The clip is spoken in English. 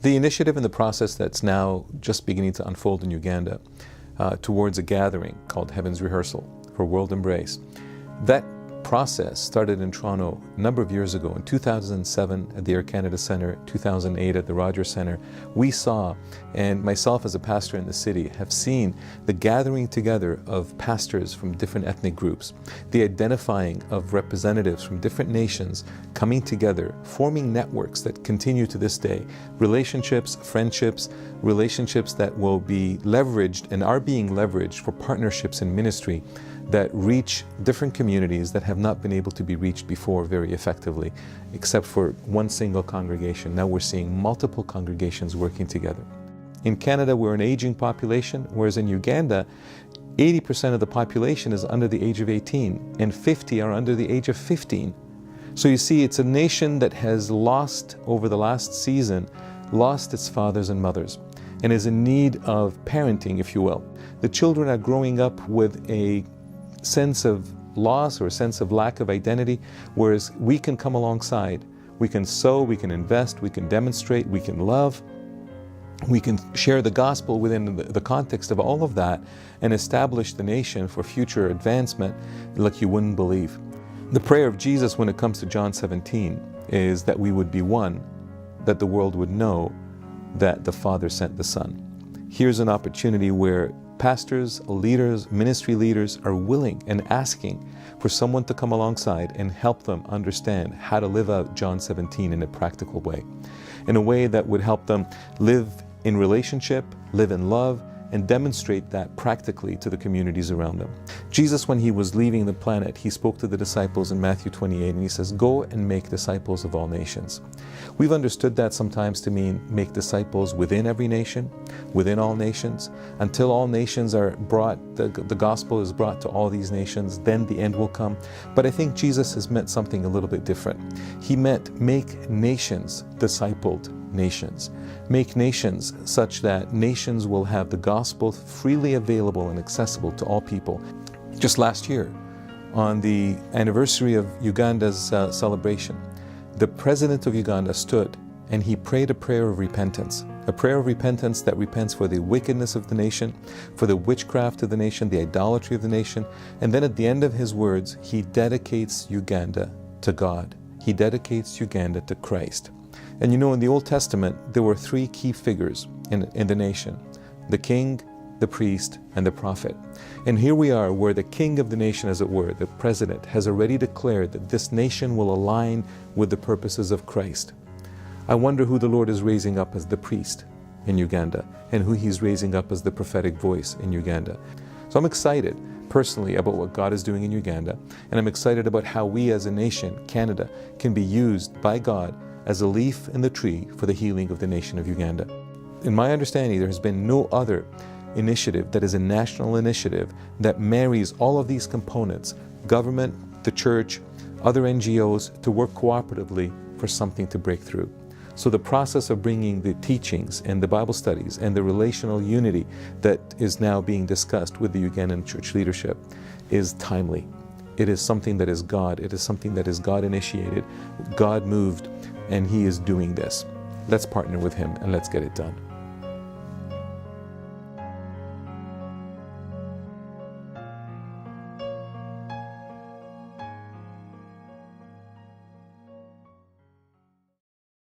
The initiative and the process that's now just beginning to unfold in Uganda towards a gathering called Heaven's Rehearsal for World Embrace, that process started in Toronto a number of years ago. In 2007 at the Air Canada Centre, 2008 at the Rogers Centre, we saw, and myself as a pastor in the city have seen, the gathering together of pastors from different ethnic groups, the identifying of representatives from different nations coming together, forming networks that continue to this day, relationships, friendships, relationships that will be leveraged and are being leveraged for partnerships in ministry that reach different communities that have not been able to be reached before very effectively, except for one single congregation. Now we're seeing multiple congregations working together. In Canada, we're an aging population, whereas in Uganda, 80% of the population is under the age of 18, and 50 are under the age of 15. So you see, it's a nation that has lost, over the last season, lost its fathers and mothers, and is in need of parenting, if you will. The children are growing up with a sense of loss or a sense of lack of identity, whereas we can come alongside. We can sow, we can invest, we can demonstrate, we can love, we can share the gospel within the context of all of that and establish the nation for future advancement like you wouldn't believe. The prayer of Jesus when it comes to John 17 is that we would be one, that the world would know that the Father sent the Son. Here's an opportunity where pastors, leaders, ministry leaders are willing and asking for someone to come alongside and help them understand how to live out John 17 in a practical way, in a way that would help them live in relationship, live in love, and demonstrate that practically to the communities around them. Jesus, when he was leaving the planet, he spoke to the disciples in Matthew 28, and he says, "Go and make disciples of all nations." We've understood that sometimes to mean make disciples within every nation, within all nations, until all nations are brought, the gospel is brought to all these nations, then the end will come. But I think Jesus has meant something a little bit different. He meant make nations discipled nations. Make nations such that nations will have the gospel freely available and accessible to all people. Just last year, on the anniversary of Uganda's celebration, the president of Uganda stood and he prayed a prayer of repentance that repents for the wickedness of the nation, for the witchcraft of the nation, the idolatry of the nation. And then at the end of his words, he dedicates Uganda to God. He dedicates Uganda to Christ. And you know, in the Old Testament, there were three key figures in the nation: the king, the priest, and the prophet. And here we are, where the king of the nation, as it were, the president, has already declared that this nation will align with the purposes of Christ. I wonder who the Lord is raising up as the priest in Uganda, and who he's raising up as the prophetic voice in Uganda. So I'm excited personally about what God is doing in Uganda, and I'm excited about how we as a nation, Canada, can be used by God as a leaf in the tree for the healing of the nation of Uganda. In my understanding, there has been no other initiative that is a national initiative that marries all of these components: government, the church, other NGOs, to work cooperatively for something to break through. So the process of bringing the teachings and the Bible studies and the relational unity that is now being discussed with the Ugandan church leadership is timely. It is something that is God. It is something that is God initiated, God moved, and he is doing this. Let's partner with him and let's get it done.